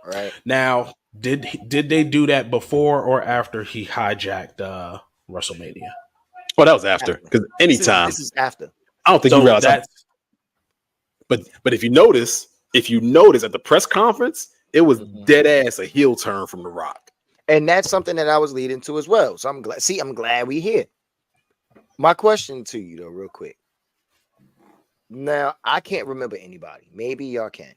right? Now, did they do that before or after he hijacked WrestleMania? Oh, that was after. Because anytime, This is after. I don't think you So realize. that's But if you notice at the press conference, it was dead ass a heel turn from The Rock. And that's something that I was leading to as well. So I'm glad. See, I'm glad we here. My question to you, though, real quick. Now, I can't remember anybody. Maybe y'all can.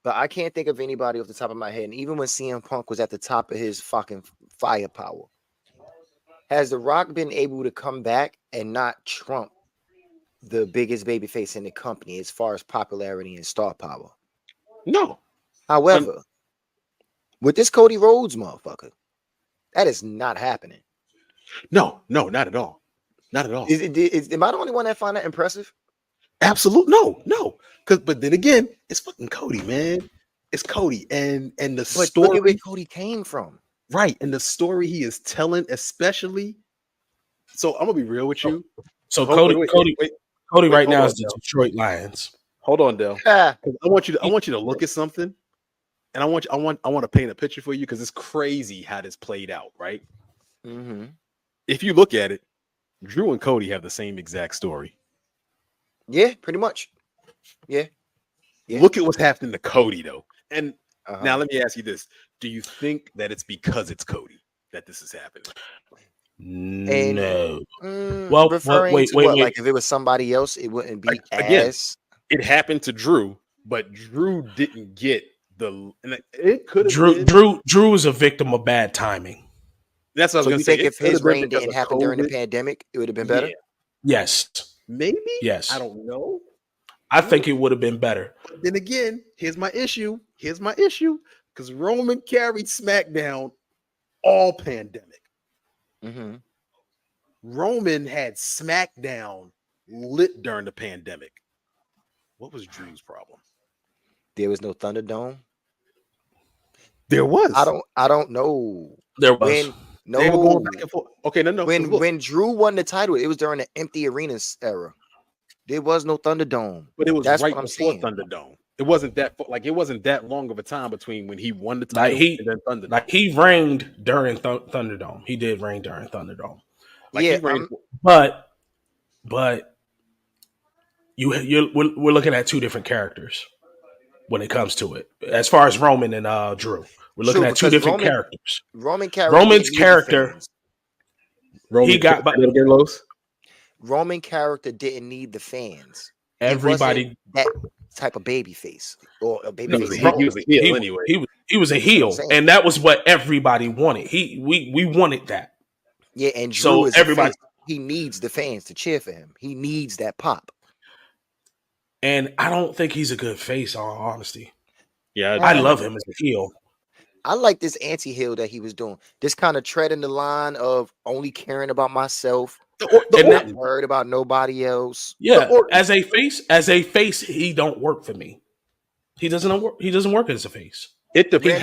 But I can't think of anybody off the top of my head. And even when CM Punk was at the top of his fucking firepower, has The Rock been able to come back and not trump the biggest babyface in the company as far as popularity and star power? No. However, with this Cody Rhodes motherfucker, that is not happening. No, not at all. Not at all. Am I the only one that find that impressive? Absolutely no. But then again, it's fucking Cody, man. It's Cody, and the story. Look at where Cody came from, right? And the story he is telling, especially. So I'm gonna be real with you. So Cody right now is the Detroit Lions. Hold on, Del. I want you to look at something, and I want to paint a picture for you because it's crazy how this played out, right? Mm-hmm. If you look at it, Drew and Cody have the same exact story. Yeah, pretty much. Yeah. Look at what's happening to Cody, though. And now let me ask you this. Do you think that it's because it's Cody that this is happening? No. Well, wait. Like if it was somebody else, it wouldn't be again, it happened to Drew, but Drew didn't get it could have Drew is a victim of bad timing. That's what I was going to say. Think if his reign didn't happen during the pandemic, it would have been better? Yeah. Yes. Maybe? Yes. I don't know. I think it would have been better. But then again, here's my issue. Because Roman carried SmackDown all pandemic. Mm-hmm. Roman had SmackDown lit during the pandemic. What was Drew's problem? There was no Thunderdome. There was. I don't know. There was. They were going back and forth. Okay, no. When Drew won the title, it was during the empty arenas era. There was no Thunderdome. But it was right before Thunderdome. It wasn't that long of a time between when he won the title and then Thunderdome. Like he reigned during Thunderdome. He did reign during Thunderdome. But we're looking at two different characters when it comes to it. As far as Roman and Drew, we're looking at two different characters. Roman's character. Roman character didn't need the fans. Everybody that type of baby face or a baby face. He was a heel anyway. He was a heel, and that was what everybody wanted. We wanted that. Yeah, and Drew is everybody. He needs the fans to cheer for him. He needs that pop. And I don't think he's a good face, in all honesty. Yeah, I love him as a heel. I like this anti-heel that he was doing. This kind of treading the line of only caring about myself. Not worried about nobody else. Yeah, as a face, he don't work for me. He doesn't work as a face. It depends.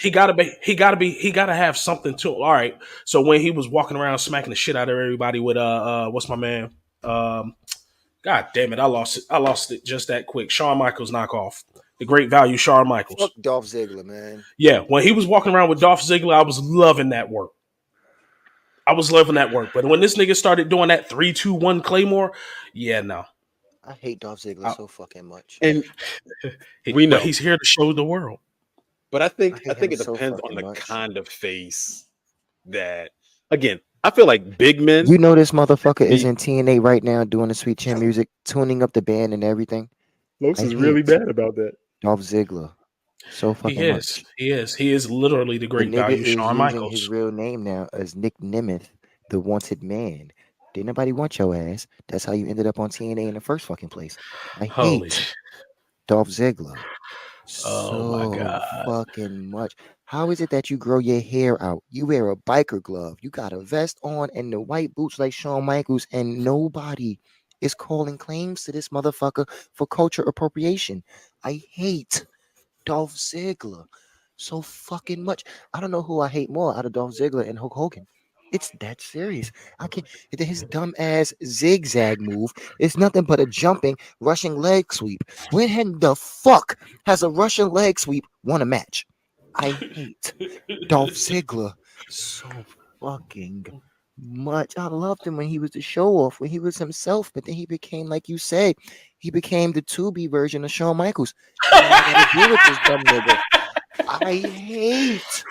He gotta have something to him. All right. So when he was walking around smacking the shit out of everybody with what's my man? God damn it, I lost it just that quick. Shawn Michaels knockoff. The great value Shawn Michaels. Fuck Dolph Ziggler, man. Yeah, when he was walking around with Dolph Ziggler, I was loving that work. But when this nigga started doing that 3-2-1 Claymore, yeah, no. I hate Dolph Ziggler so fucking much. And we know he's here to show the world. But I think it depends on the kind of face that, again, I feel like big men. You know this motherfucker is in TNA right now doing the Sweet Chin music, tuning up the band and everything. Los is really bad about that. Dolph Ziggler. So fucking much. He is literally the great value Shawn Michaels. His real name now is Nick Nemeth, the wanted man. Didn't nobody want your ass. That's how you ended up on TNA in the first fucking place. I hate Dolph Ziggler. Oh my God. Fucking much. How is it that you grow your hair out? You wear a biker glove. You got a vest on and the white boots like Shawn Michaels, and nobody is calling claims to this motherfucker for culture appropriation. I hate Dolph Ziggler so fucking much. I don't know who I hate more out of Dolph Ziggler and Hulk Hogan. It's that serious. I can't. His dumb ass zigzag move is nothing but a jumping, rushing leg sweep. When in the fuck has a Russian leg sweep won a match? I hate Dolph Ziggler so fucking much. I loved him when he was the show off, when he was himself, but then he became, like you said, he became the 2B version of Shawn Michaels. And all I gotta do with this dumb nigga. I hate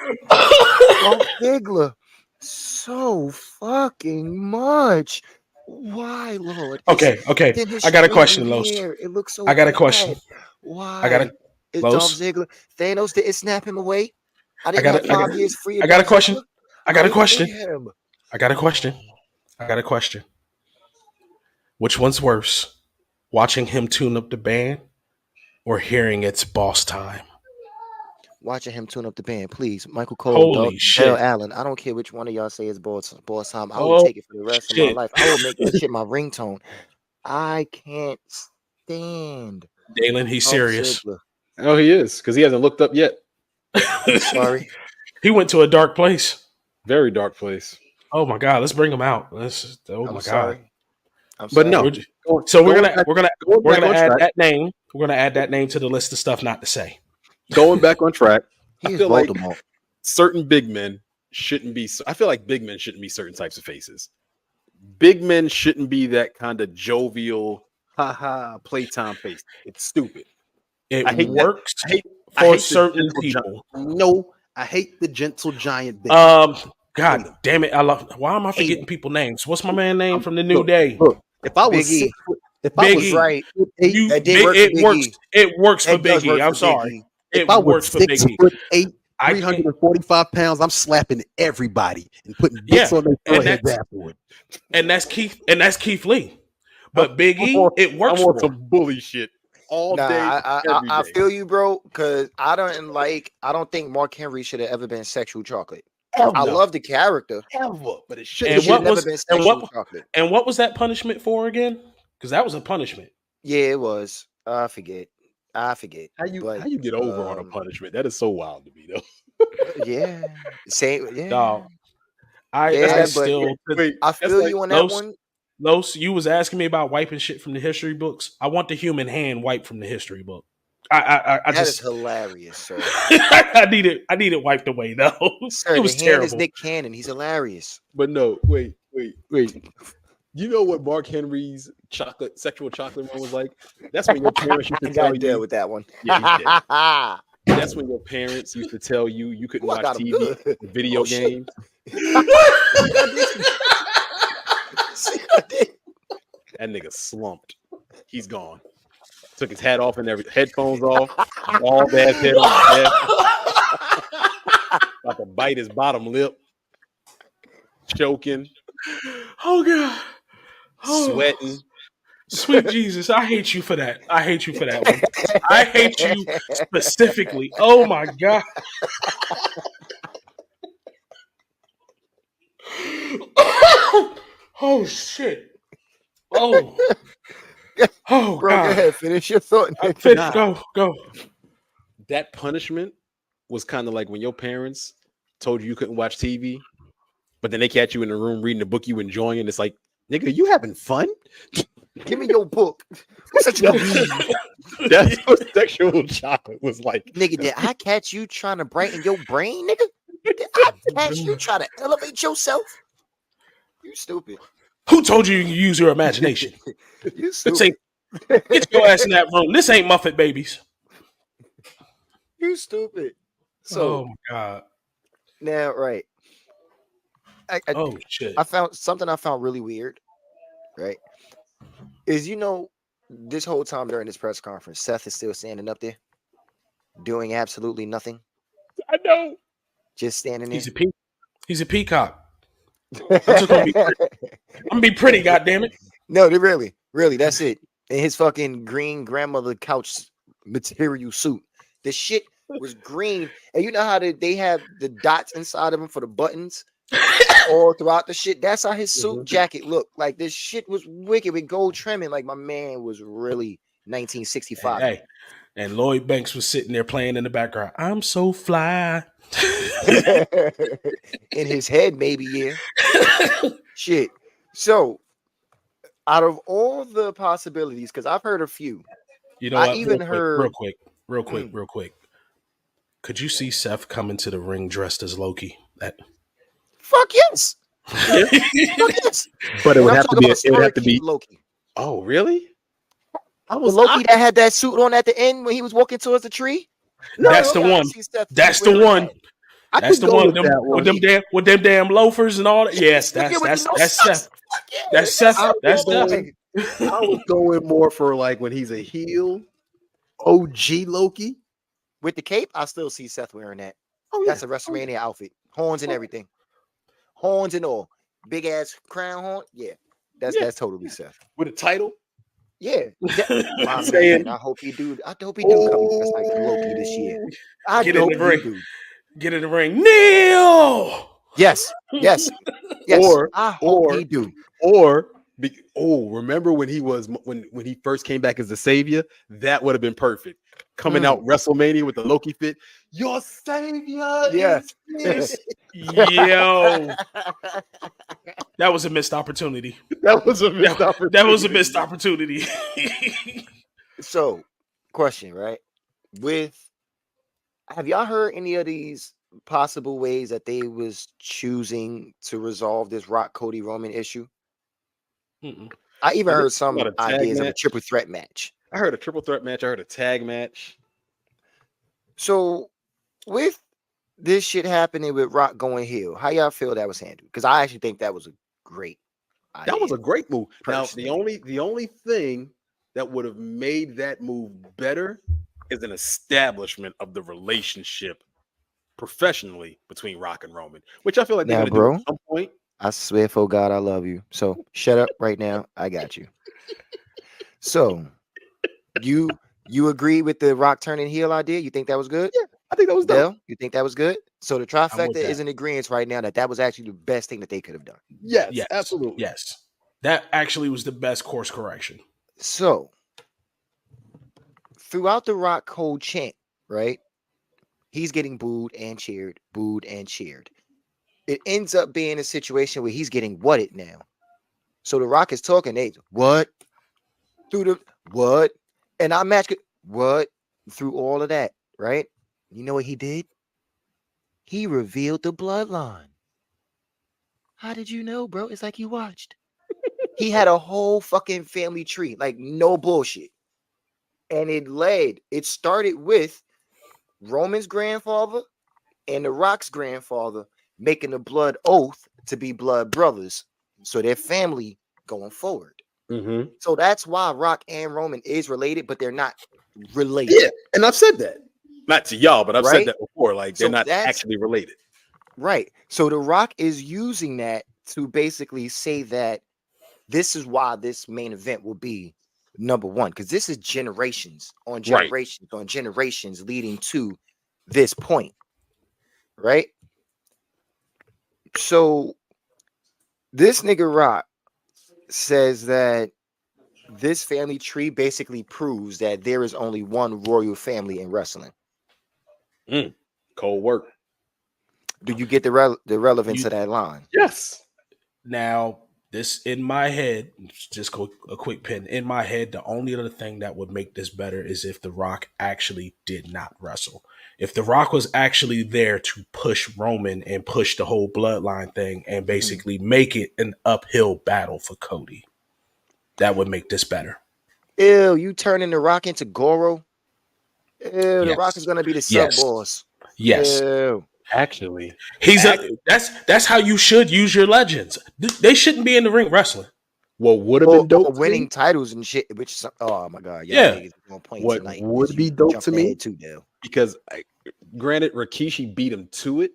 Dolph Ziggler so fucking much. Why, Lord? Okay. Then his I got a stringy question, Los. hair, it looks so I got a question. bad. I got Why? a It's Dolph Los. Ziggler. Thanos didn't snap him away. I I didn't got have a, I got, 5 years free I of got a Dolph question. Ziggler. I got a I question. hate him. I got a question. I got a question. Which one's worse? Watching him tune up the band or hearing it's boss time? Watching him tune up the band, please. Michael Cole, Holy Dale shit. Allen. I don't care which one of y'all say is boss time. I will Oh take it for the rest of my shit. life. I will make that shit my ringtone. I can't stand Dalen, he's Dolph serious. Ziggler. Oh, he is, because he hasn't looked up yet. I'm sorry. He went to a dark place. Very dark place. Oh my god, let's bring him out. Oh I'm my sorry. god. I'm But sorry. no. So we're Going gonna back- we're gonna going we're back gonna on add track. that name. We're gonna add that name to the list of stuff not to say. Going back on track. He I is feel like Voldemort. certain big men shouldn't be. I feel like big men shouldn't be certain types of faces. Big men shouldn't be that kind of jovial, haha, playtime face. It's stupid. It I hate that. works I for hate the certain gentle people. No, I hate the gentle giant big. God damn it! Why am I Hate forgetting him. people's names? What's my man name from the New Look, Day? Look, if I was Big E. 6 foot, if I Big was E. 6 Right. foot 8, That did work for It Big works. E. It works for That does Big E. work I'm for Big sorry. E. if It I was works for Big 6 E. foot 8, I can't. 345 pounds, I'm slapping everybody and putting Yeah, bits on their and foreheads that's afterward. and that's Keith Lee. But Big I'm E, on, it works I'm on for some him. bully shit all Nah, day, every I day. feel you, bro. Cause I don't think Mark Henry should have ever been sexual chocolate. Hell I no. love the character. Ever, but it He shouldn't. And should what never was been and sexual what chocolate. and what was that punishment for again? Because that was a punishment. Yeah, it was. I forget. How you get over on a um, punishment? That is so wild to me, though. Yeah. Same. Yeah. Dog. I Yeah, but still Wait, I that's feel like you on that Los, one. Los, you was asking me about wiping shit from the history books. I want the human hand wiped from the history book. I That is just hilarious, sir. I need it wiped away though. Sir, It the was hand is terrible. Nick Cannon. He's hilarious. But no, wait. You know what Mark Henry's sexual chocolate one was like? That's when your parents used to I tell gotta deal you. with that one. Yeah, he's dead. Ooh, That's when your parents used to tell you you couldn't I watch got him TV, good. video Oh, shit. games. See what I did? That nigga slumped. He's gone. Took his hat off and headphones off. Bald ass head on his desk. About to bite his bottom lip. Choking. Oh god. Oh, Sweating. sweet Jesus, I hate you for that. I hate you for that one. I hate you specifically. Oh my god. Oh shit. Oh. Oh Bro, go god. ahead. Finish your thought. Go. That punishment was kind of like when your parents told you couldn't watch TV, but then they catch you in the room reading a book you enjoying, and it's like, nigga, you having fun? Give me your book. What's that you read? That's what sexual chocolate was like. Nigga, did I catch you trying to brighten your brain, nigga? Did I catch you trying to elevate yourself? You stupid. Who told you you can use your imagination? You This stupid. ain't, get your ass in that room. This ain't Muffet Babies. You stupid. So Oh my god. now, right. Oh shit. I found something I found really weird, right? Is this whole time during this press conference, Seth is still standing up there doing absolutely nothing, I know. just standing there. He's a peacock. I'm just gonna be pretty. I'm gonna be pretty, goddammit. No, they really, that's it. In his fucking green grandmother couch material suit. The shit was green. And you know how they have the dots inside of them for the buttons all throughout the shit? That's how his suit jacket looked. Like, this shit was wicked with gold trimming. Like, my man was really 1965. Hey, and Lloyd Banks was sitting there playing in the background. I'm so fly. In his head, maybe, yeah. Shit. So, out of all the possibilities, because I've heard a few, You know I what? even Real heard. quick. Could you see Seth come to the ring dressed as Loki? That Fuck yes. Yeah. Fuck yes. But it And would I'm have to talking be. about It would have Story to Keep be. Loki. Oh, really? The Loki that had that suit on at the end when he was walking towards the tree. That's the I one. see Seth That's the wearing one. that. I That's could the go one with that one. with them damn loafers and all that. Yes, Nigga with the no that's socks. Seth. Fuck yeah. That's Seth. I That's was Seth. going. I was going more for like when he's a heel, OG Loki. With the cape, I still see Seth wearing that. Oh yeah, That's a WrestleMania outfit. Horns and everything. Horns and all. Big ass crown horn. Yeah. That's totally Seth. with a title. Yeah. My Saying, man. I hope he do. I hope he do come dressed like Loki this year. I Get in hope the he ring. do. Get in the ring. Neil. Yes. Yes. Or I hope or he do. remember when he was when he first came back as the savior? That would have been perfect. Coming out WrestleMania with the Loki fit. Your savior. Yes. Is Yo, that was a missed opportunity. that was a missed opportunity. That was a missed opportunity. So, question, right? Have y'all heard any of these possible ways that they was choosing to resolve this Rock Cody Roman issue? Mm-mm. I even heard some about a tag ideas of a match? triple threat match. I heard a triple threat match. I heard a tag match. So, with this shit happening with Rock going heel, how y'all feel that was handled? Because I actually think that was a great idea. That was a great move. Now, Personally. the only thing that would have made that move better is an establishment of the relationship professionally between Rock and Roman, which I feel like they're Now, going to do bro, at some point. I swear for God, I love you. So shut up right now. I got you. So you agree with the Rock turning heel idea? You think that was good? Yeah, I think that was dope. Dell, you think that was good? So the trifecta is in agreement right now that was actually the best thing that they could have done. Yes, absolutely. Yes. That actually was the best course correction. So throughout the Rock Code chant, right? He's getting booed and cheered. It ends up being a situation where he's getting whatted now. So the Rock is talking, they what? Through the what? And I match what? Through all of that, right? You know what he did? He revealed the bloodline. How did you know, bro? It's like you watched. He had a whole fucking family tree, like no bullshit. And it started with Roman's grandfather and the Rock's grandfather making a blood oath to be blood brothers. So their family going forward. Mm-hmm. So that's why Rock and Roman is related, but they're not related. Yeah, and I've said that. Not to y'all, but I've said that before. Like, they're not actually related. Right. So The Rock is using that to basically say that this is why this main event will be number one, because this is generations on generations on generations leading to this point. Right. So this nigga Rock says that this family tree basically proves that there is only one royal family in wrestling. Cold work. Do you get the relevance of that line? Yes. Now, this in my head, just a quick pin. In my head, the only other thing that would make this better is if The Rock actually did not wrestle. If The Rock was actually there to push Roman and push the whole bloodline thing and basically make it an uphill battle for Cody, that would make this better. Ew, you turning The Rock into Goro? Ew, The Rock is going to be the sub boss. Yes. Ew. Actually, that's how you should use your legends. They shouldn't be in the ring wrestling. What would have been dope, winning titles and shit. Which, oh my god, what would be dope to me too, Dale. Because granted, Rikishi beat him to it.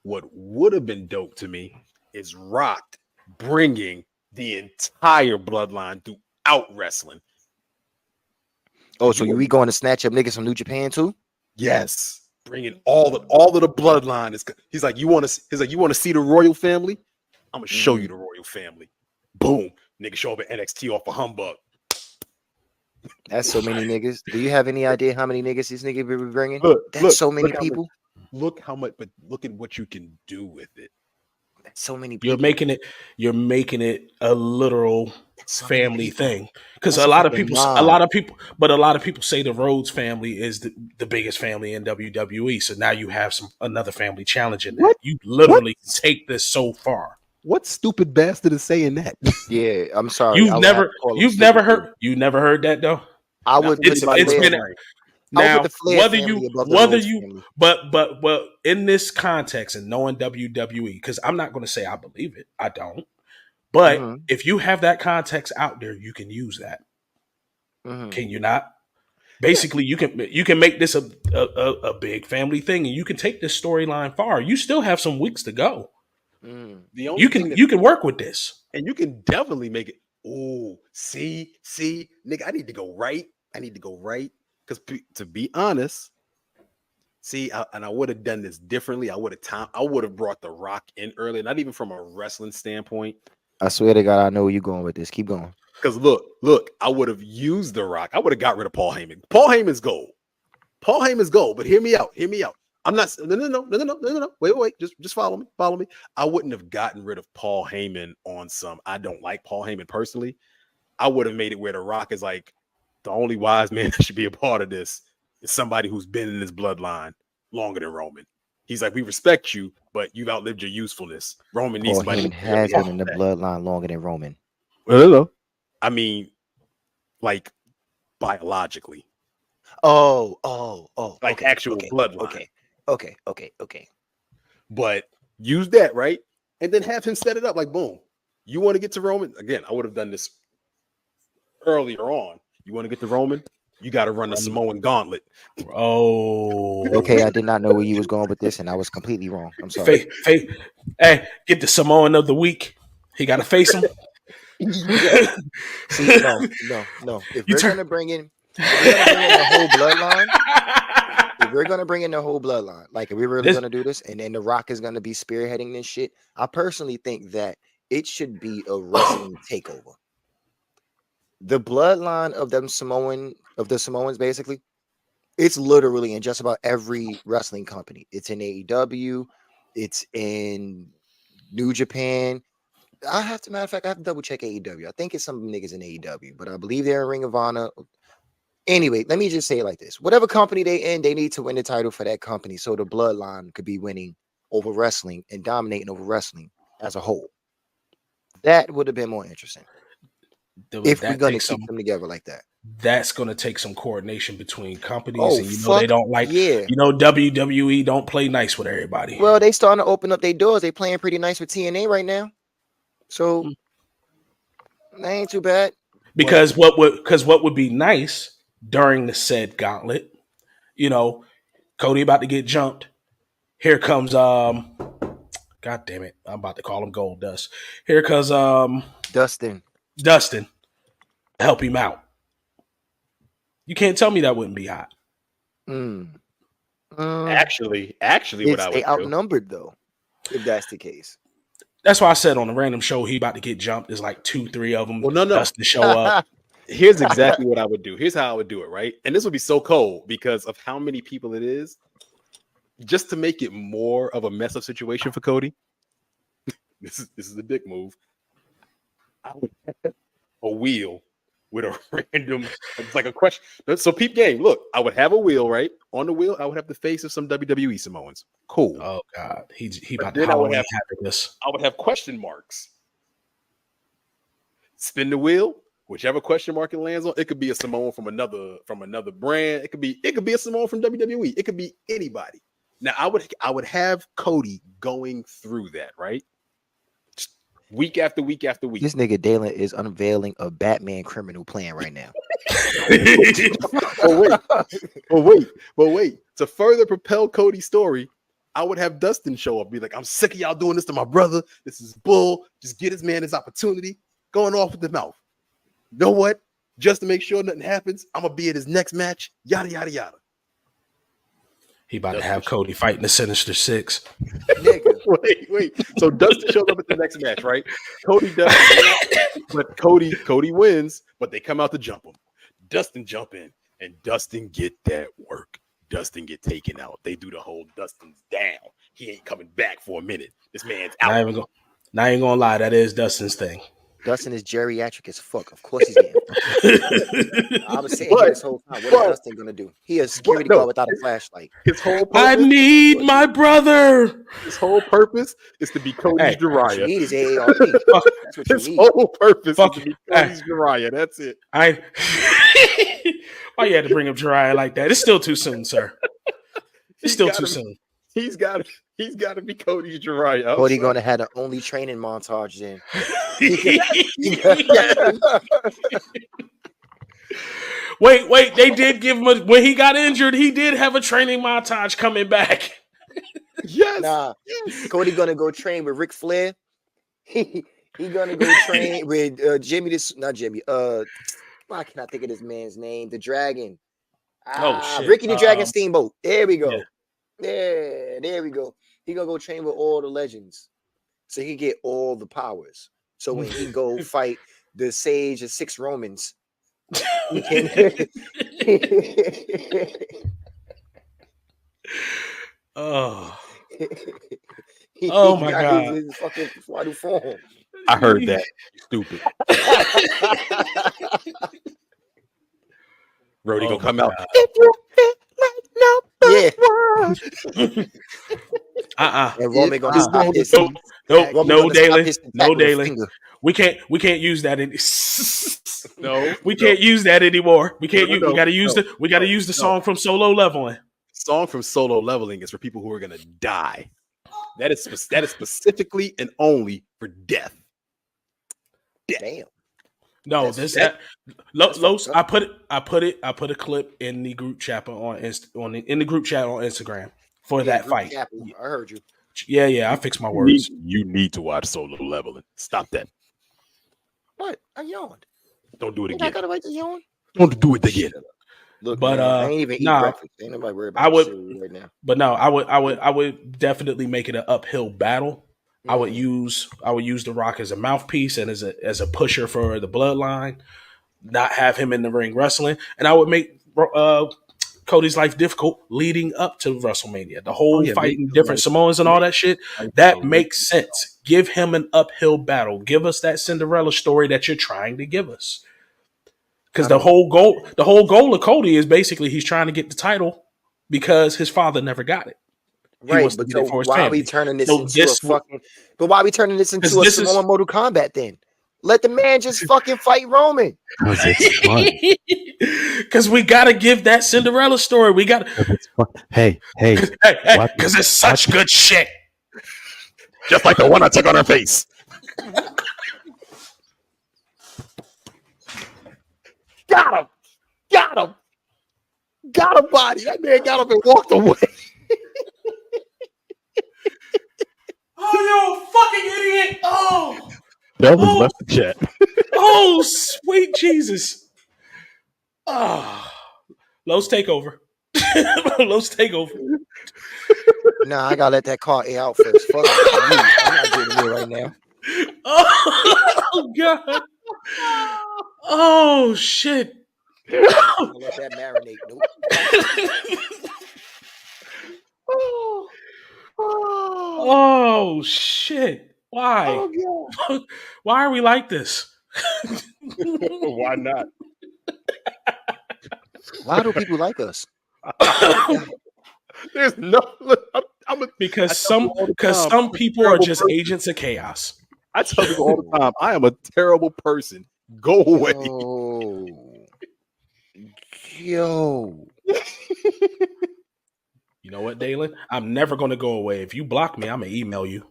What would have been dope to me is Rock bringing the entire bloodline throughout wrestling. Oh, so we going to snatch up niggas from New Japan too? Yes. Bringing all of the bloodline. He's like, you want to see the royal family? I'm gonna show you the royal family. Boom, nigga, show up at NXT off a humbug. That's so many niggas. Do you have any idea how many niggas this nigga be bringing? Look, so many people. look how much, but look at what you can do with it. So many You're people. making it a literal So many family people. thing. Because That's a a lot of fucking people, mob. but a lot of people say the Rhodes family is the biggest family in WWE. So now you have another family challenging that. What? You literally What? can take this so far. What stupid bastard is saying that? Yeah, I'm sorry. I would have to call him You've never stupid too. heard, that though. I Not would from put the anybody It's with Flair. been a brain. I would put now the Flair family above the whether Rhodes you, family. but in this context and knowing WWE, because I'm not going to say I believe it, I don't. But Mm-hmm. if you have that context out there, you can use that. Mm-hmm. Can you not? Basically, you can make this a big family thing, and you can take this storyline far. You still have some weeks to go. Mm. The only thing that You can work with this. and you can definitely make it. Oh, see, nigga, I need to go right. Because to be honest, and I would have done this differently. I would have brought The Rock in early, not even from a wrestling standpoint. I swear to God, I know where you're going with this. Keep going. Because look, I would have used The Rock. I would have got rid of Paul Heyman. Paul Heyman's gold. But hear me out. I'm not. No. Wait. Just follow me. I wouldn't have gotten rid of Paul Heyman on some. I don't like Paul Heyman personally. I would have made it where The Rock is like the only wise man that should be a part of this is somebody who's been in this bloodline longer than Roman. He's like, we respect you, but you've outlived your usefulness. Roman needs Paul somebody. Heyman has been in the bloodline longer than Roman. Well, I mean, like biologically. Oh. Like okay, actual okay, bloodline. Okay. But use that, right? And then have him set it up like, boom. You want to get to Roman? Again, I would have done this earlier on. You want to get to Roman? You got to run the Samoan gauntlet. Oh, Okay, I did not know where you was going with this, and I was completely wrong. I'm sorry. Hey, get the Samoan of the week. He got to face him. See, no. If we're gonna bring in the whole bloodline, like if we're really gonna do this, and then The Rock is gonna be spearheading this shit, I personally think that it should be a wrestling takeover. The bloodline of the Samoans, basically, it's literally in just about every wrestling company. It's in AEW, it's in New Japan. Matter of fact, I have to double check AEW. I think it's some niggas in AEW, but I believe they're in Ring of Honor. Anyway, let me just say it like this. Whatever company they in, they need to win the title for that company so the bloodline could be winning over wrestling and dominating over wrestling as a whole. That would have been more interesting. If we're going to keep them together like that. That's going to take some coordination between companies. And they don't like, WWE don't play nice with everybody. Well, they starting to open up their doors. They playing pretty nice with TNA right now. So that ain't too bad. Because what would be nice during the said gauntlet, Cody about to get jumped. Here comes God damn it, I'm about to call him Gold Dust. Here comes Dustin to help him out. You can't tell me that wouldn't be hot. Actually, what I would do. They outnumbered though, if that's the case. That's why I said on a random show he about to get jumped. There's like 2-3 of them. Well, no. Dustin show up. Here's exactly what I would do. Here's how I would do it, right? And this would be so cold because of how many people it is. Just to make it more of a mess up situation for Cody. This is the dick move. I would have a wheel with a random, it's like a question. So peep game. Look, I would have a wheel, right? On the wheel, I would have the face of some WWE Samoans. Cool. Oh God, he about to Halloween this. I would have question marks. Spin the wheel. Whichever question mark it lands on, it could be a Samoan from another brand. It could be a Samoan from WWE. It could be anybody. Now I would have Cody going through that, right? Just week after week after week. This nigga Dalen is unveiling a Batman criminal plan right now. But wait. To further propel Cody's story, I would have Dustin show up, be like, I'm sick of y'all doing this to my brother. This is bull. Just get his man his opportunity. Going off with the mouth. You know what? Just to make sure nothing happens, I'm gonna be at his next match. Yada yada yada. He about to have Cody fighting the Sinister Six. Nigga. Wait. So Dustin shows up at the next match, right? Cody does, but Cody wins, but they come out to jump him. Dustin jump in, and Dustin get that work. Dustin get taken out. They do the whole Dustin's down. He ain't coming back for a minute. This man's out. Not even gonna lie, that is Dustin's thing. Dustin is geriatric as fuck. Of course he's getting. I was saying here this whole time. What is Dustin gonna do? He is a security guard without a flashlight. His whole purpose, I need my brother. His whole purpose is to be Cody's What you Jiraiya. need is AARP. That's what you His need. whole purpose is to be Cody's Jiraiya. That's it. Why you had to bring up Jiraiya like that? It's still too soon, sir. It's still too soon. He's got to be Cody's Jiraiya. Cody gonna have the only training montage then. Wait. They did give him when he got injured. He did have a training montage coming back. Yes. Nah. Cody gonna go train with Ric Flair. He gonna go train with Jimmy. Not Jimmy. Why can't I think of this man's name? The Dragon. Shit. Ricky the Dragon Steamboat. There we go. Yeah. There we go. He gonna go train with all the legends, so he get all the powers. So when he go fight the Sage of 6 Romans, he can. Oh my got God. his fucking final form. I heard that. Stupid. Brody gonna come out. Yeah. Uh-uh. And Roman gonna stop this. No, Daily. We can't use that we can't use that anymore. We can't use we gotta use the song from Solo Leveling. Song from Solo Leveling is for people who are gonna die. That is specifically and only for death. Damn. No, Los. I put a clip in the group chat in the group chat on Instagram for that fight. I heard you. Yeah, I fixed my words. You need to watch Solo Leveling. Stop that. What? I yawned. Don't do it again. I gotta wait to yawn. Don't do it again. Look, but man, I ain't even eat breakfast. Ain't nobody worried about cereal right now. But no, I would definitely make it an uphill battle. I would use The Rock as a mouthpiece and as a pusher for the bloodline. Not have him in the ring wrestling, and I would make Cody's life difficult leading up to WrestleMania. The whole fighting different Samoans and all that shit. That makes sense. Give him an uphill battle. Give us that Cinderella story that you're trying to give us. Because the whole goal of Cody is basically he's trying to get the title because his father never got it. Right, but so why are we turning this into a fucking? But why are we turning this into a Samoan Mortal Kombat then? Let the man just fucking fight Roman. Because it's fun. Because we got to give that Cinderella story. We got. Hey, because it's such good shit. Just like the one I took on her face. Got him, body. That man got up and walked away. Oh, you fucking idiot! Oh, Delvin's left the chat. Oh, sweet Jesus! Oh, Los takeover. Los takeover. Nah, I gotta let that car air out first. Fuck you. I'm not getting here right now. Oh God! Oh shit! I'll let that marinate. Nope. Oh shit! Why? Oh, why are we like this? Why not? Why do people like us? There's no. Because some people are just agents of chaos. I tell people all the time, I am a terrible person. Go away. Yo. You know what, Dalen? I'm never going to go away. If you block me, I'm going to email you.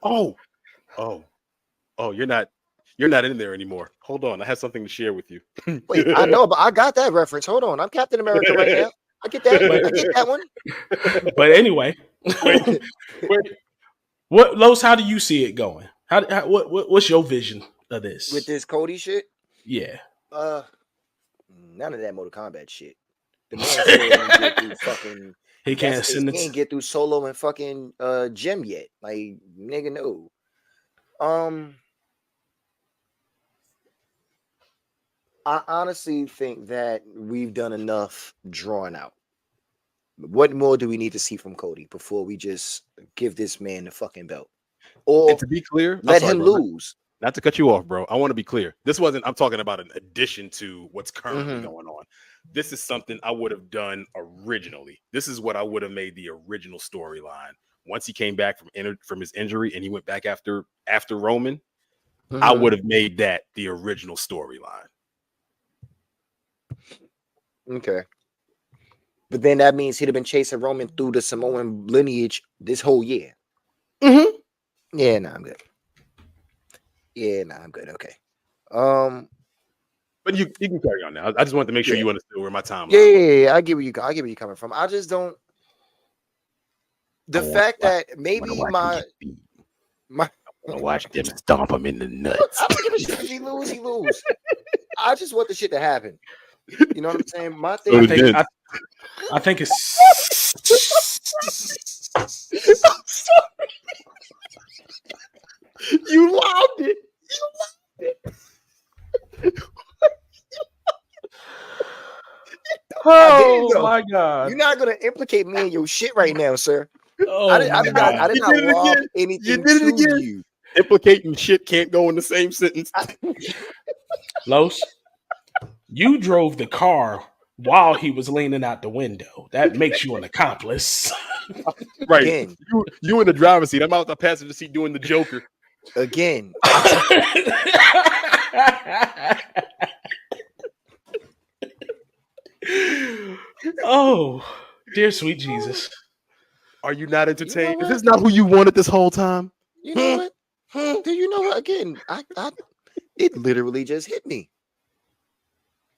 Oh, you're not in there anymore. Hold on. I have something to share with you. Wait, I know, but I got that reference. Hold on. I'm Captain America right now. I get that. I get that one. But anyway, what, Los, how do you see it going? What's your vision of this? With this Cody shit? Yeah. None of that Mortal Kombat shit. The man still didn't get through fucking. He can't get through Solo and fucking Jim yet. Like, nigga, no. I honestly think that we've done enough drawing out. What more do we need to see from Cody before we just give this man the fucking belt? Or And to be clear, I'm let sorry, him bro, lose. not to cut you off, bro. I want to be clear. This wasn't, I'm talking about an addition to what's currently Mhm. going on. This is something I would have done originally. This is what I would have made the original storyline. Once he came back from his injury and he went back after Roman, I Mhm. would have made that the original storyline. Okay. But then that means he'd have been chasing Roman through the Samoan lineage this whole year. Mm-hmm. Yeah, nah, I'm good. Yeah, nah, I'm good. Okay. But you can carry on now. I just wanted to make sure Yeah. you understood where my timeline Yeah, was. yeah. I get where you're coming from. I just don't. The fact that maybe my I want to watch them stomp him in the nuts. I don't give a shit if he lose. I just want the shit to happen. You know what I'm saying? My thing. I think it's. I'm sorry. You loved it. Oh my god! You're not gonna implicate me in your shit right now, sir. Oh I my did god! not lob You anything did it to again. you. Implicating shit can't go in the same sentence. Los, you drove the car while he was leaning out the window. That makes you an accomplice. Right. Again. You in the driver's seat. I'm out the passenger seat doing the Joker. Again. Oh, dear sweet Jesus. Are you not entertained? You know Is this not who you wanted this whole time? You know what? Do you know what? Again, it literally just hit me.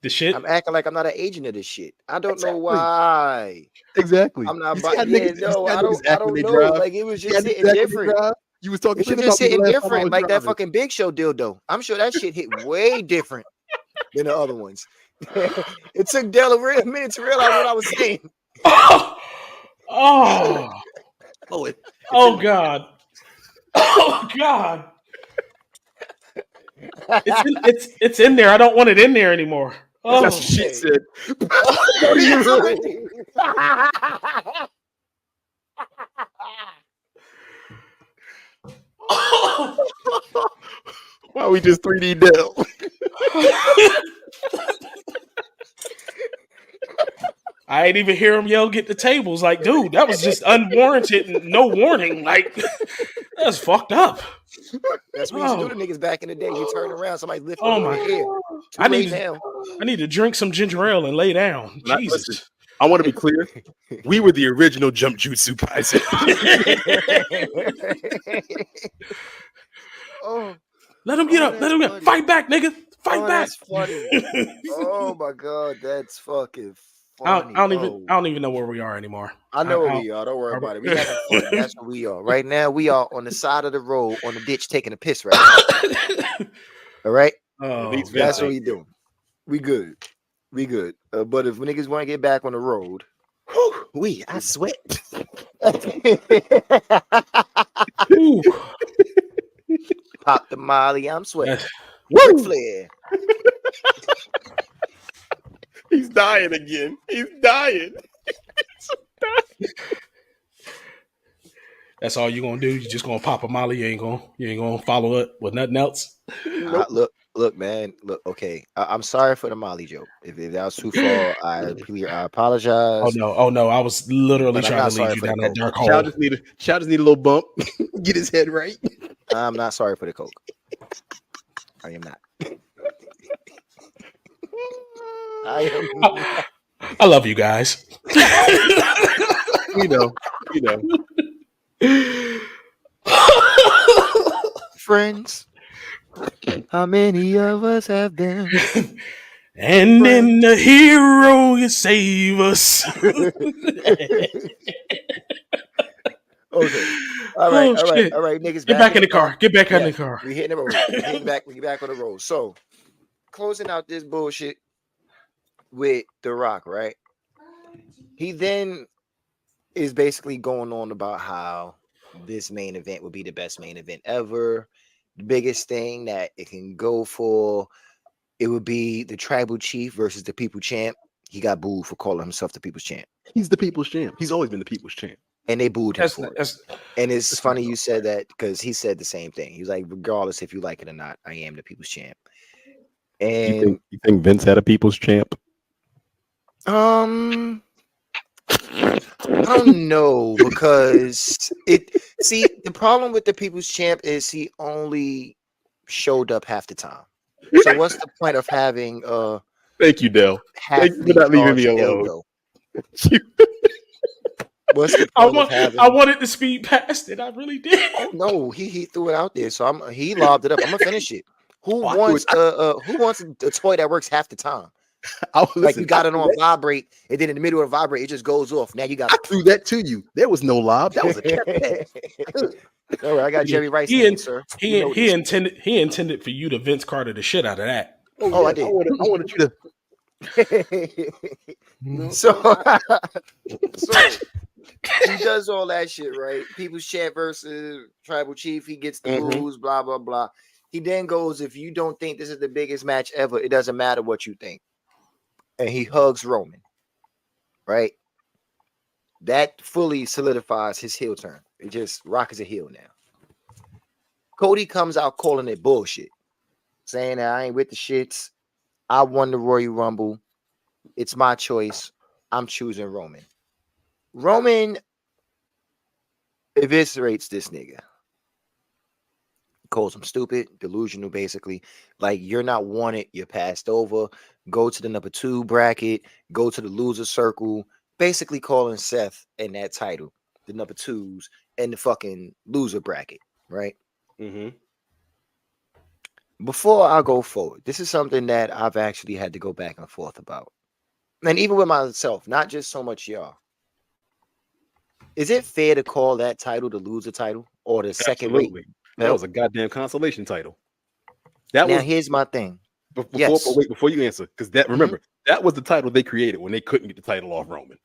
The shit. I'm acting like I'm not an agent of this shit. I don't know why. Exactly. I'm not. You see how Yeah, niggas- no, you see how I don't. niggas act I when don't they know. drive? Like it was You see how just niggas hitting act when they different. drive? You was talking It shit was about just me the hitting last time I different. was Like that driving. fucking Big Show dildo. I'm sure that shit hit way different than the other ones. It took Dell a minute to realize what I was saying. Oh, Oh, God. Oh God. It's in there. I don't want it in there anymore. Oh, that's what she said. Why we just 3D Dell? I ain't even hear him yell, "Get the tables!" Like, dude, that was just unwarranted and no warning. Like, that's fucked up. That's what we used to do to niggas back in the day. You turn around, somebody lift Oh them my! in the air. Too I late need now. to drink some ginger ale and lay down. Jesus. Listen, I want to be clear. We were the original Jump Jutsu Kaisen. Oh, Let him get up. Let him get. Fight back, nigga. Fight back. That's funny. Oh my god, that's fucking I funny. don't even know where we are anymore. I know where we are. Don't worry about it. We having fun. That's where we are. Right now, we are on the side of the road on the ditch taking a piss right now. All right? Oh, that's what we doing. We good. We good. But if niggas want to get back on the road, I sweat. Pop the Molly, I'm sweating. Woo! Flair. He's dying again. He's dying. That's all you gonna do? You just gonna pop a Molly? You ain't gonna follow it with nothing else? Nope. Look, man. Look, okay. I'm sorry for the Molly joke. If that was too far, I apologize. Oh no! I was literally trying to lead you down that dark hole. Child just need a little bump. Get his head right. I'm not sorry for the coke. I am not. I love you guys. You know. Friends. How many of us have them? And then the hero can save us. Okay. All right, niggas. Get back in the car. Get back in the car. We hitting the road. We get back on the road. So, closing out this bullshit with The Rock, right? He then is basically going on about how this main event would be the best main event ever, the biggest thing that it can go for. it would be the tribal chief versus the people champ. He got booed for calling himself the people's champ, He's the people's champ. He's always been the people's champ. and they booed him That's for it. that's And it's That's funny not you said that because he said the same thing. He was like, regardless if you like it or not, I am the people's champ. And You think Vince had a people's champ? I don't know because the problem with the people's champ is he only showed up half the time. So what's the point of having Thank you, Dell. half Thank you for not leaving me alone. What's the I point of having? wanted to speed past it. I really did. Oh no, he threw it out there, so he lobbed it up. I'm gonna finish it. Who Oh, wants a toy that works half the time? Like you got it on vibrate, and then in the middle of vibrate, it just goes off. Now you got. I threw that to you. There was no lob. That was a cat pass. All right, I got Jerry Rice, sir. He intended for you to Vince Carter the shit out of that. Oh, I did. I wanted you to. So he does all that shit, right? People's champ versus tribal chief. He gets the moves, blah blah blah. He then goes, if you don't think this is the biggest match ever, it doesn't matter what you think. And he hugs Roman, right? That fully solidifies his heel turn. It just Rock is a heel now. Cody comes out calling it bullshit, saying that I ain't with the shits. I won the Royal Rumble. It's my choice. I'm choosing Roman. Roman eviscerates this nigga. Calls him stupid, delusional, basically. Like, you're not wanted, you're passed over. Go to the number 2 bracket, go to the loser circle. Basically calling Seth and that title, the number 2s, and the fucking loser bracket, right? Mm-hmm. Before I go forward, this is something that I've actually had to go back and forth about. And even with myself, not just so much y'all. Is it fair to call that title the loser title or the second rate? That was a goddamn consolation title. Here's my thing. Before you answer, because remember, that was the title they created when they couldn't get the title off Roman.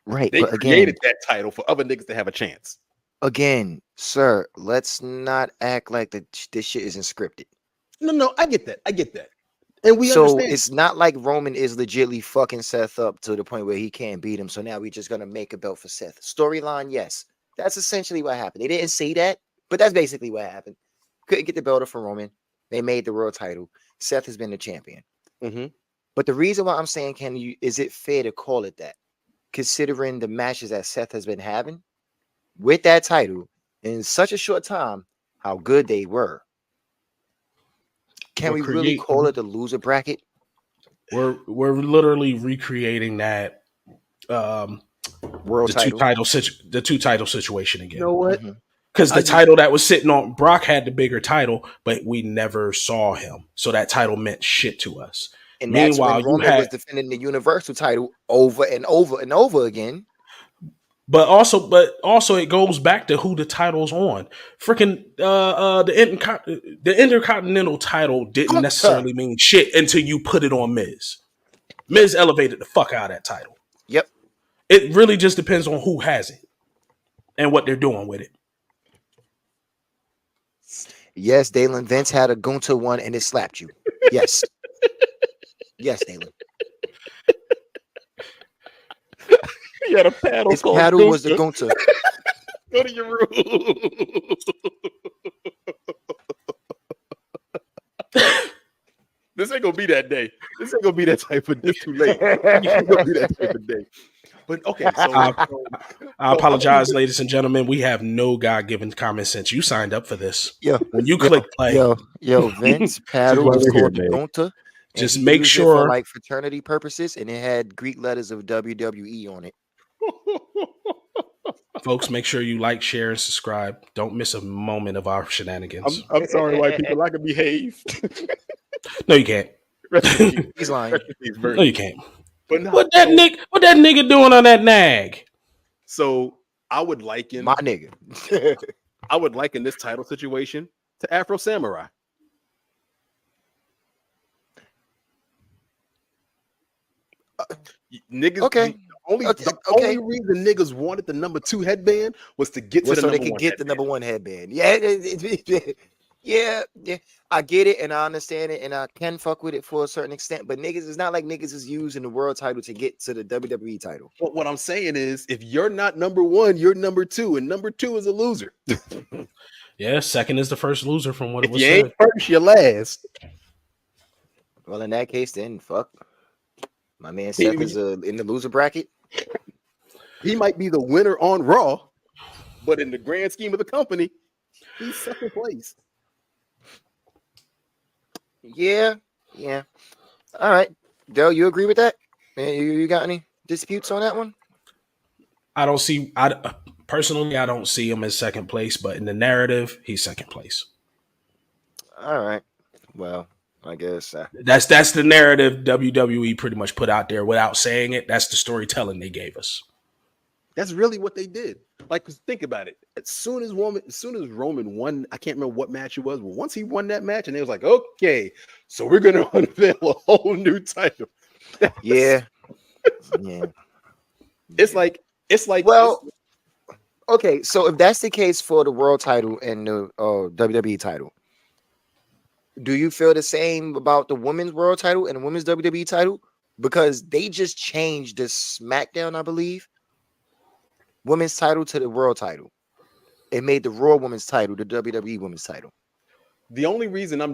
Right. They created that title for other niggas to have a chance. Again, sir, let's not act like this shit isn't scripted. No, I get that. And we so understand. It's not like Roman is legitly fucking Seth up to the point where he can't beat him. So now we're just gonna make a belt for Seth. Storyline, yes. That's essentially what happened. They didn't say that, but that's basically what happened. Couldn't get the belt from Roman. They made the world title. Seth has been the champion. Mm-hmm. But the reason why I'm saying, is it fair to call it that? Considering the matches that Seth has been having with that title in such a short time, how good they were. Can we really call it the loser bracket? We're literally recreating that world title. The two title situation again. You know what? Because the title that was sitting on Brock had the bigger title, but we never saw him, so that title meant shit to us. And meanwhile, Roman was defending the Universal title over and over and over again. But also, it goes back to who the title's on. Freaking the Intercontinental title didn't necessarily mean shit until you put it on Miz. Miz elevated the fuck out of that title. Yep. It really just depends on who has it and what they're doing with it. Yes, Dalen. Vince had a Gunther one and it slapped you. Yes. Yes, Dalen. He had a paddle. His paddle was the Gunther. Go to your room. This ain't gonna be that day. This ain't gonna be that type of. It's too late. It's gonna be that type of day. But okay, so I apologize, ladies and gentlemen. We have no God-given common sense. You signed up for this. Yeah. When you click play, Vince paddle was called the Gunther. Just make sure, for like fraternity purposes, and it had Greek letters of WWE on it. Folks, make sure you like, share, and subscribe. Don't miss a moment of our shenanigans. I'm sorry, white people. I can behave. No, you can't. He's lying. No, you can't. But no, what that nigga doing on that nag? So I would liken my nigga. I would liken this title situation to Afro Samurai. Niggas, okay. The only reason niggas wanted the number 2 headband was to get to the number 1 get the number 1 headband. Yeah. Yeah, yeah, I get it and I understand it and I can fuck with it for a certain extent. But niggas, it's not like niggas is using the world title to get to the WWE title. But what I'm saying is, if you're not number one, you're number two, and number two is a loser. Yeah, second is the first loser from what it If was you ain't said. first, you're last. Well, in that case, then fuck. My man He, Seth is in the loser bracket. he might be the winner on Raw, but in the grand scheme of the company, he's second place. Yeah, yeah. All right, Dale, you agree with that? Man, you got any disputes on that one? I don't see. I personally, I don't see him as second place, but in the narrative, he's second place. All right. Well, I guess. That's the narrative WWE pretty much put out there without saying it. That's the storytelling they gave us. That's really what they did. Like, 'cause think about it. As soon as Roman won, I can't remember what match it was, but once he won that match, and they was like, okay, so we're gonna unveil a whole new title. Yeah. Yeah. It's like Well, okay. So if that's the case for the world title and the WWE title, do you feel the same about the women's world title and the women's WWE title? Because they just changed the SmackDown, I believe, women's title to the world title. It made the Raw women's title the WWE women's title. the only reason I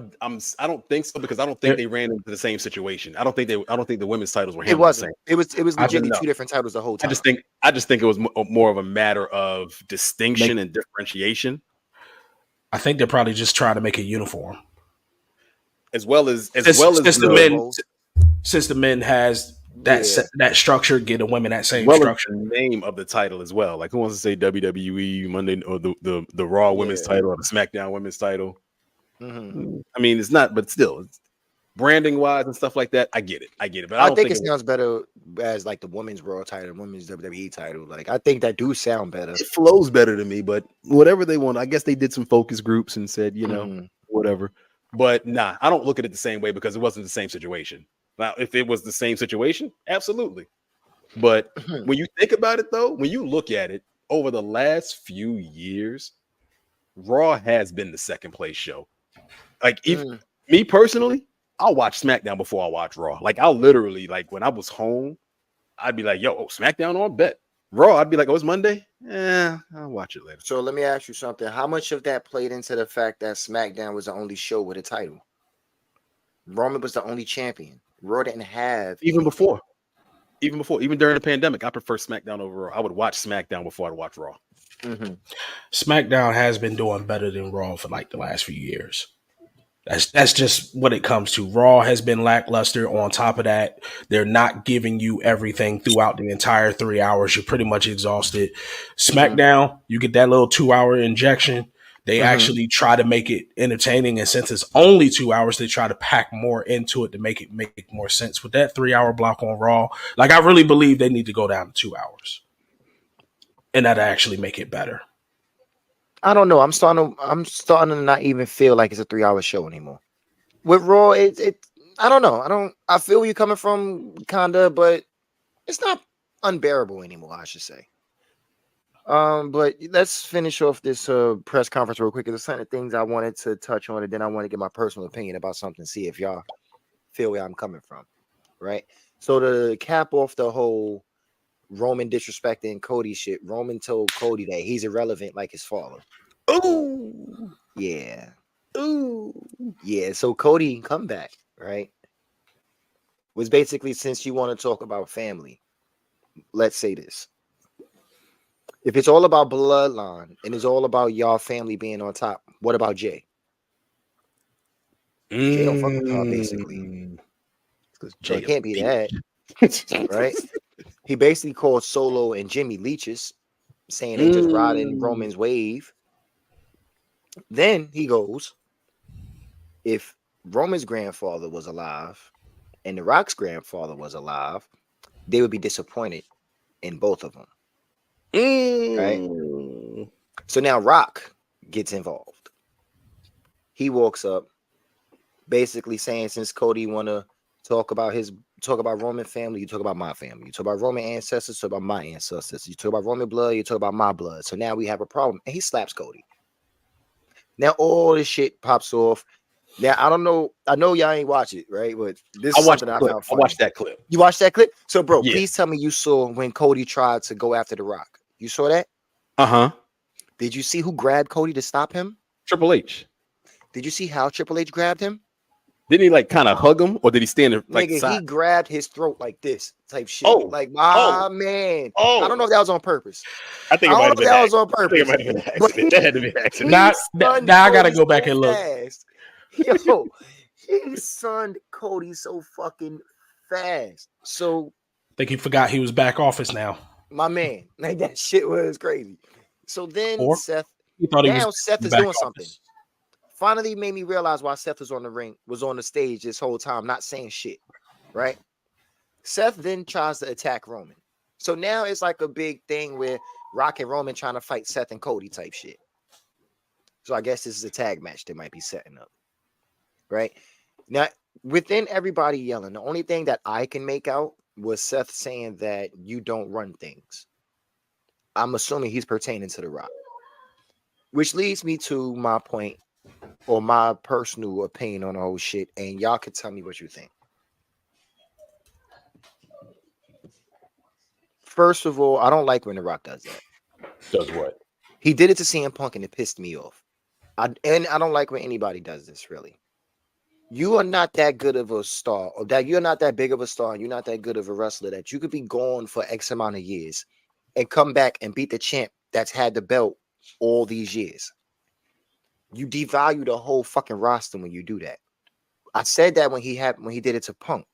don't think so, because I don't think they ran into the same situation. I don't think the women's titles were It handled the same. wasn't. It was legitimately know. two different titles the whole I time. just think it was more of a matter of distinction and differentiation, I think they're probably just trying to make it uniform. as well as Since the men has that Yeah. that structure, get the women that same well structure. as the name of the title as well. Like, who wants to say WWE Monday or the Raw women's title or the SmackDown women's title? Mhm. I mean, it's not, but still, it's branding wise and stuff like that. I get it. But I think it sounds better as like the women's world title and women's WWE title. Like I think that do sound better. it flows better to me. But whatever they want, I guess they did some focus groups and said, whatever. But nah, I don't look at it the same way because it wasn't the same situation. Now, if it was the same situation, absolutely. But when you think about it, though, when you look at it over the last few years, Raw has been the second place show. Like, if me personally, I'll watch SmackDown before I watch Raw. Like, I'll literally, like, when I was home, I'd be like, yo, SmackDown on, bet. Raw, I'd be like, oh, it's Monday? I'll watch it later. So let me ask you something. How much of that played into the fact that SmackDown was the only show with a title? Roman was the only champion. Raw didn't have Even during the pandemic, I prefer SmackDown over Raw. I would watch SmackDown before I'd watch Raw. Mm-hmm. SmackDown has been doing better than Raw for like the last few years. That's just what it comes to. Raw has been lackluster. On top of that, they're not giving you everything throughout the entire 3 hours. You're pretty much exhausted. SmackDown, you get that little 2-hour injection. They actually try to make it entertaining, and since it's only 2 hours, they try to pack more into it to make it make more sense. With that 3-hour block on Raw, like I really believe they need to go down to 2 hours, and that actually make it better. I don't know. I'm starting to not even feel like it's a 3-hour show anymore. With Raw, I don't know. I feel where you're coming from, kinda, but it's not unbearable anymore, I should say. But let's finish off this press conference real quick. There's certain things I wanted to touch on, and then I want to get my personal opinion about something, see if y'all feel where I'm coming from. Right. So to cap off the whole Roman disrespecting Cody shit, Roman told Cody that he's irrelevant like his father. Ooh. Yeah. Ooh. Yeah. So Cody comeback, right? Was basically, since you want to talk about family, let's say this. If it's all about bloodline and it's all about y'all family being on top, what about Jay? Jay don't fuck with y'all, basically. So it can't be that, right? He basically called Solo and Jimmy leeches, saying they just riding Roman's wave. Then he goes, if Roman's grandfather was alive and The Rock's grandfather was alive, they would be disappointed in both of them. Right? So now Rock gets involved. He walks up, basically saying, since Cody want to talk about Roman family, you talk about my family. You talk about Roman ancestors, talk about my ancestors. You talk about Roman blood, you talk about my blood. So now we have a problem. And he slaps Cody. Now all this shit pops off. Now I don't know. I know y'all ain't watch it, right? But this I is watched something the I clip. found I funny. watched that clip. You watched that clip? So, bro, Yeah. please tell me you saw when Cody tried to go after The Rock. You saw that? Uh-huh. Did you see who grabbed Cody to stop him? Triple H. Did you see how Triple H grabbed him? Didn't he like kind of hug him, or did he stand there like Nigga, side? he grabbed his throat like this type shit. Oh, Like, my man. I don't know if that was on purpose. I think I it might don't have know if been that an was on accident. I think purpose. it might have been an But accident. That had to be an accident. Now I gotta go back and look. Fast. Yo, he sunned Cody so fucking fast. So, I think he forgot he was back office now. my man, like that shit was crazy. So then Or Seth, he thought he now was Seth is back doing office. something. Finally made me realize why Seth was on the stage this whole time, not saying shit, right? Seth then tries to attack Roman. So now it's like a big thing where Rock and Roman trying to fight Seth and Cody type shit. So I guess this is a tag match they might be setting up, right? Now, within everybody yelling, the only thing that I can make out was Seth saying that you don't run things. I'm assuming he's pertaining to The Rock, which leads me to my point or my personal opinion on the whole shit, and y'all can tell me what you think. First of all, I don't like when The Rock does that. Does what? He did it to CM Punk and it pissed me off. And I don't like when anybody does this, really. You are not that good of a star, or that you're not that big of a star, and you're not that good of a wrestler that you could be gone for X amount of years and come back and beat the champ that's had the belt all these years. You devalue the whole fucking roster when you do that. I said that when he did it to Punk.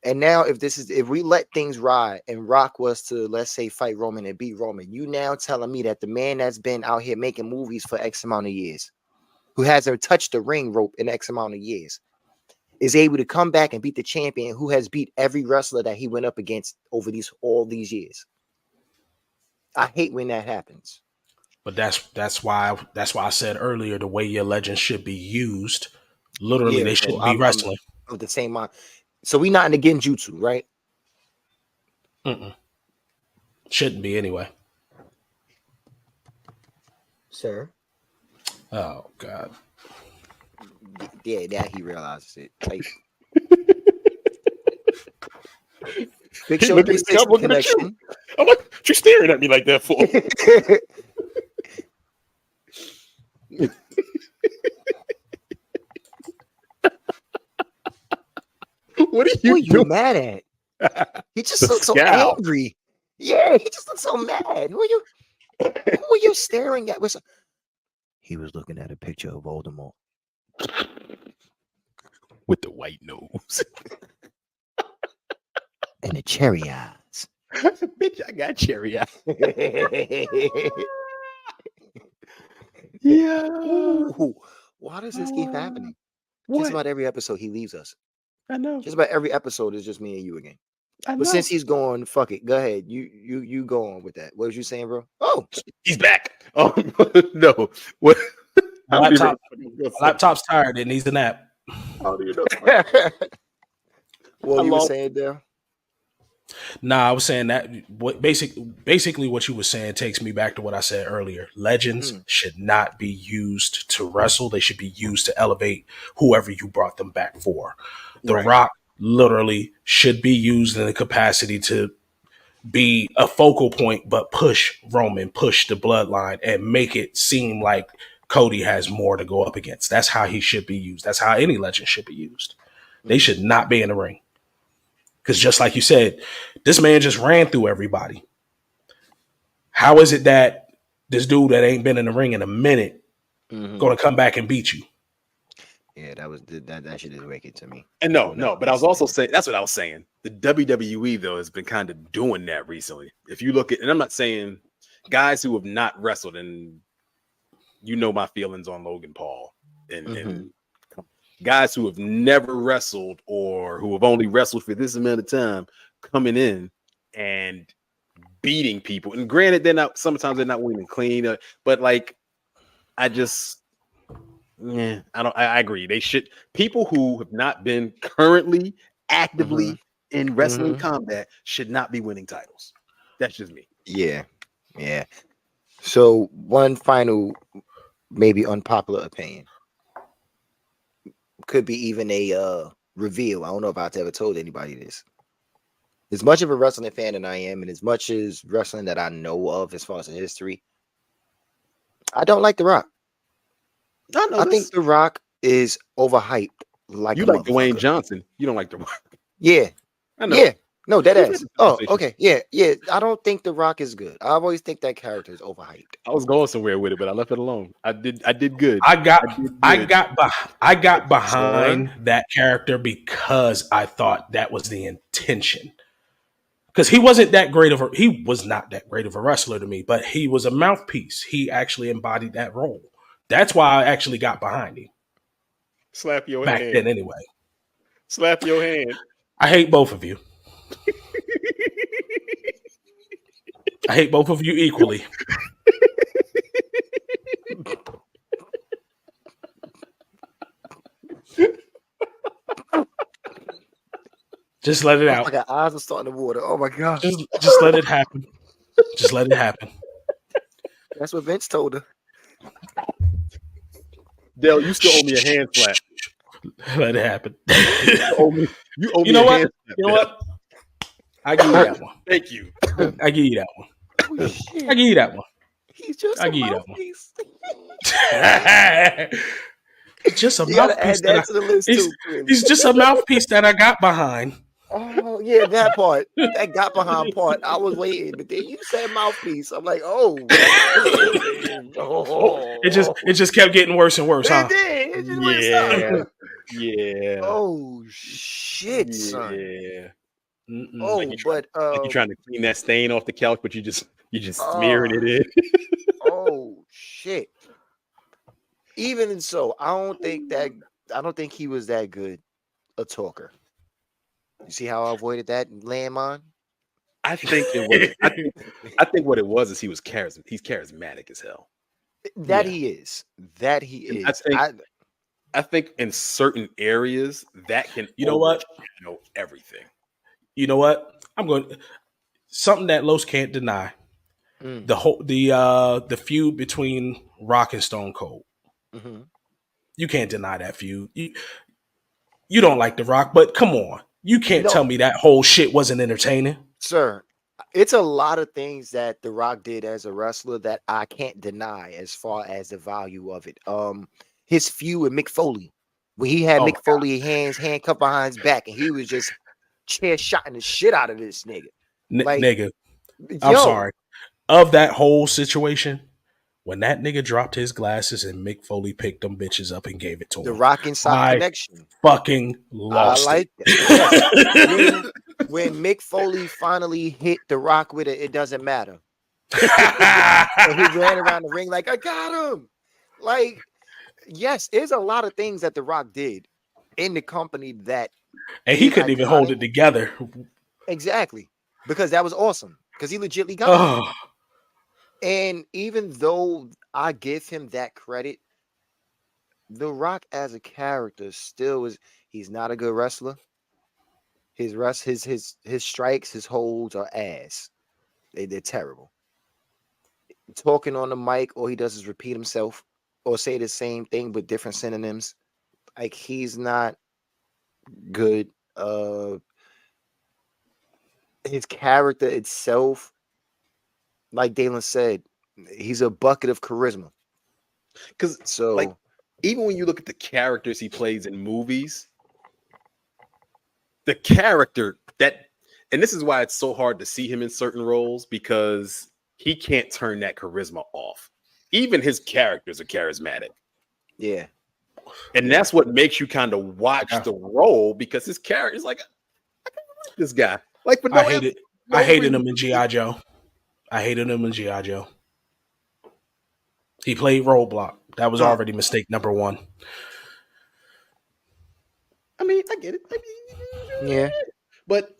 And now if we let things ride and Rock was to, let's say, fight Roman and beat Roman, you now telling me that the man that's been out here making movies for X amount of years, who hasn't touched the ring rope in X amount of years, is able to come back and beat the champion who has beat every wrestler that he went up against over all these years. I hate when that happens. But that's why I said earlier the way your legend should be used. Literally, they shouldn't be wrestling. I'm of the same mind. So we not in the genjutsu, right? Shouldn't be anyway. Sir. Oh God. Yeah, now he realizes it. Like, fix your 360 connection. I'm like, what you staring at me like that for? What are Who you are you doing? mad at? He just The looks so scowl. angry. Yeah, he just looks so mad. Who are you staring at? He was looking at a picture of Voldemort With the white nose. and the cherry eyes. Bitch, I got cherry eyes. Yeah. Ooh, why does this keep happening? What? Just about every episode he leaves us. I know. Just about every episode is just me and you again. I know. But since he's gone, fuck it. Go ahead. You go on with that. What was you saying, bro? Oh, he's back. Oh no. What? My laptop's tired. It needs a nap. How do you know? Well, you were saying there. Nah, I was saying that basically what you were saying takes me back to what I said earlier. Legends should not be used to wrestle. They should be used to elevate whoever you brought them back for. The Rock literally should be used in the capacity to be a focal point, but push Roman, push the bloodline, and make it seem like Cody has more to go up against. That's how he should be used. That's how any legend should be used. They should not be in the ring. Because just like you said, this man just ran through everybody. How is it that this dude that ain't been in the ring in a minute going to come back and beat you? Yeah, that shit is wicked to me. And no, but I was also saying, that's what I was saying. The WWE, though, has been kind of doing that recently. If you look at, and I'm not saying guys who have not wrestled, and you know my feelings on Logan Paul, and guys who have never wrestled or who have only wrestled for this amount of time coming in and beating people. And granted, sometimes they're not winning clean, but like, I agree. They should, people who have not been currently actively in wrestling combat should not be winning titles. That's just me. Yeah. So one final maybe unpopular opinion. Could be even a reveal. I don't know if I've ever told anybody this. As much of a wrestling fan that I am, and as much as wrestling that I know of as far as the history, I don't like The Rock. I know I think The Rock is overhyped like you a like Dwayne motherfucker. Johnson. You don't like The Rock. Yeah. I know. Yeah. No, dead We've had ass. this Oh, conversation. okay. Yeah. Yeah. I don't think The Rock is good. I always think that character is overhyped. I was going somewhere with it, but I left it alone. I did good. I got did good. I got Sure. behind that character because I thought that was the intention. Because he was not that great of a wrestler to me, but he was a mouthpiece. He actually embodied that role. That's why I actually got behind him Slap your back hand. then anyway. Slap your hand. I hate both of you. I hate both of you equally. Just let it Oh out. my god, eyes are starting to water. Oh my god. Just let it happen. Just let it happen. That's what Vince told her. Dale, you still owe me a hand slap. Let it happen. You owe me You know a what? hand slap. You know what? I give you that one. Thank you. I give you that one. Oh, shit. I give you that one. He's just I a give you that one. mouthpiece. Just a You gotta mouthpiece add that to the list too. he's just a mouthpiece that I got behind. Oh yeah, that part. That got behind part. I was waiting, but then you said mouthpiece. I'm like, oh. It just kept getting worse and worse, huh? It did. It just wouldn't stop. Yeah. Oh shit, son. Yeah. Oh, Like but you're trying to clean that stain off the couch, but you just smearing it in. Oh shit. Even so, I don't think he was that good a talker. You see how I avoided that landmine? I think it was. I think what it was is he's charismatic as hell. That he is. That he is. I think in certain areas that can everything. You know what? I'm going something that Los can't deny. The feud between Rock and Stone Cold. Mm-hmm. You can't deny that feud. You don't like The Rock, but come on. You can't tell me that whole shit wasn't entertaining. Sir, it's a lot of things that The Rock did as a wrestler that I can't deny as far as the value of it. His feud with Mick Foley, when he had Mick Foley handcuffed behind his back and he was just chair shotting the shit out of this nigga. Nigga, I'm sorry. Of that whole situation, when that nigga dropped his glasses and Mick Foley picked them bitches up and gave it to him. The Rock and Sock connection. Fucking lost it. Yes. when Mick Foley finally hit The Rock with it doesn't matter. And he ran around the ring like, I got him. Like, yes, there's a lot of things that The Rock did in the company that. And he couldn't even hold it together. Exactly. Because that was awesome. Because he legitimately got it. And even though I give him that credit, The Rock as a character still is. He's not a good wrestler. His strikes, his holds are ass. They're terrible. Talking on the mic, all he does is repeat himself or say the same thing but different synonyms. Like he's not good. His character itself, like Dalen said, he's a bucket of charisma. Because even when you look at the characters he plays in movies, the character and this is why it's so hard to see him in certain roles because he can't turn that charisma off. Even his characters are charismatic. Yeah. And that's what makes you kind of watch the role because his character is like, I kind of like this guy. Like, but I hated him in G.I. Joe. I hated him in G.I. Joe. He played Roadblock. That was already mistake number one. I mean, I get it. Yeah. But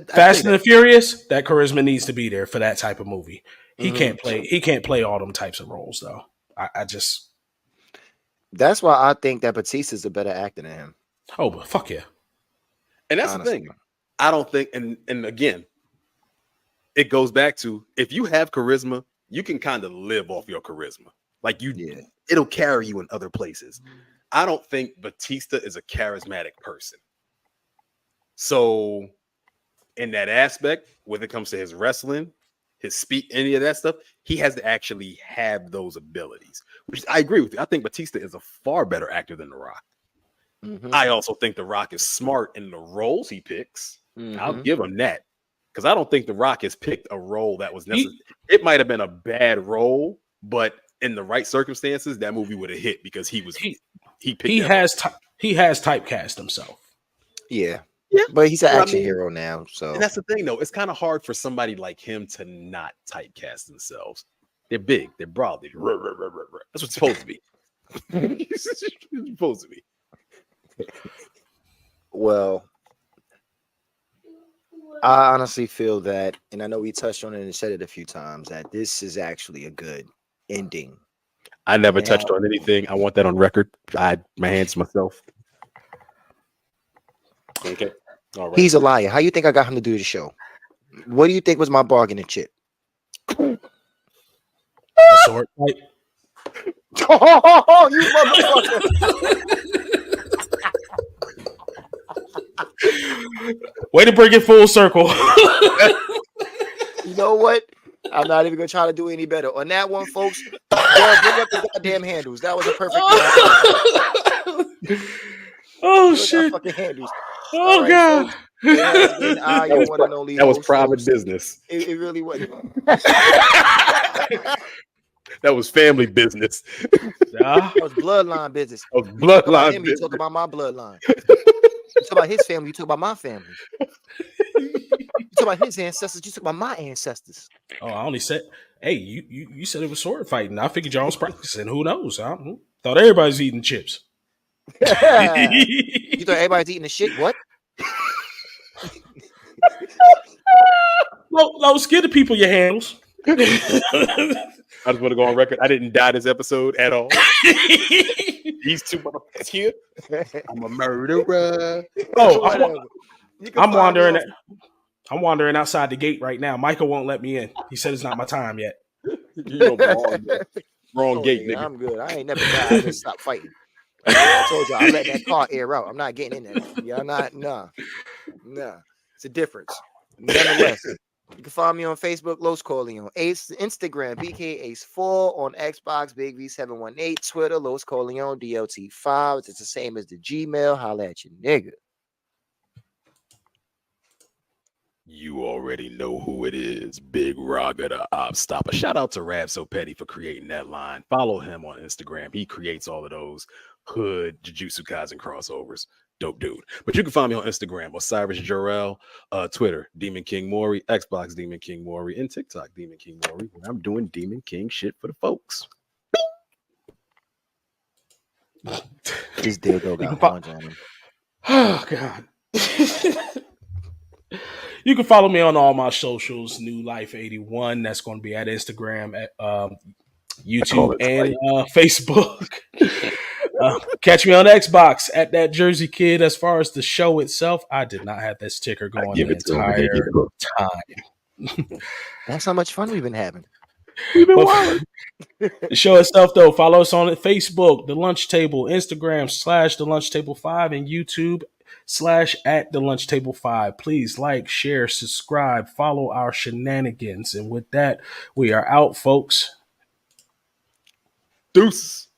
Fast and the Furious, that charisma needs to be there for that type of movie. He can't play all them types of roles though. I just That's why I think that Batista's a better actor than him. Oh, but fuck yeah. And that's the thing. I don't think and again, it goes back to if you have charisma, you can kind of live off your charisma. Like Yeah. it'll carry you in other places. I don't think Batista is a charismatic person. So in that aspect, when it comes to his wrestling, his speech, any of that stuff, he has to actually have those abilities. Which I agree with you. I think Batista is a far better actor than The Rock. Mhm. I also think The Rock is smart in the roles he picks. I'll Mhm. give him that. Because I don't think The Rock has picked a role that was necessary. He It might have been a bad role, but in the right circumstances, that movie would have hit because he picked he that role. has typecast himself. Yeah. Yeah. But he's an Well, I action mean, hero now. So and that's the thing, though. It's kind of hard for somebody like him to not typecast themselves. They're big. They're broad. That's what it's supposed to be. It's supposed to be. well, I honestly feel that, and I know we touched on it and said it a few times, that this is actually a good ending. I never Now- touched on anything. I want that on record. I my hands to myself. Okay. All right. He's a liar. How you think I got him to do the show? What do you think was my bargaining chip? A sword fight. Oh, you motherfucker! Way to bring it full circle. You know what? I'm not even gonna try to do any better on that one, folks. Girl, bring up the goddamn handles. That was a perfect. Oh shit! Fucking handles. Oh All right, god! folks. It has been I, your one and only That was host, private folks. business. It really was. That was family business. Yeah. That was bloodline business. That was You talk about bloodline him, you business. talk about my bloodline. You talk about his family, you talk about my family. You talk about his ancestors, you talk about my ancestors. Oh, I only said, hey, you said it was sword fighting. I figured y'all was practicing. Who knows? I thought everybody's eating chips. You thought everybody's eating the shit? What? No, scare the people your handles. I just want to go on record. I didn't die this episode at all. These two motherfuckers here. I'm a murderer. Oh, I'm wandering. Off. I'm wandering outside the gate right now. Michael won't let me in. He said it's not my time yet. You know, wrong gate, nigga. I'm good. I ain't never died. I just stopped fighting. I told you I let that car air out. I'm not getting in there. Y'all not, nah. It's a difference. Nonetheless, you can find me on Facebook, Los Corleone, Instagram, BK Ace4, on Xbox, Big V718, Twitter, Los Corleone, DLT5. It's the same as the Gmail. Holla at your nigga. You already know who it is. Big Raga the Op Stopper. Shout out to Rab So Petty for creating that line. Follow him on Instagram. He creates all of those hood Jujutsu Kaisen crossovers. Dope dude. But you can find me on Instagram, Osiris Jarrell, Twitter, Demon King Maury, Xbox Demon King Maury, and TikTok Demon King Maury, where I'm doing Demon King shit for the folks. This dildo got horns on him. Oh God. You can follow me on all my socials, New Life 81. That's going to be at Instagram, at YouTube, and Facebook. Catch me on Xbox at That Jersey Kid. As far as the show itself, I did not have that sticker going the entire time. That's how much fun we've been having. The show itself, though, follow us on Facebook, The Lunch Table, Instagram / The Lunch Table 5, and YouTube / at The Lunch Table 5. Please like, share, subscribe, follow our shenanigans. And with that, we are out, folks. Deuces.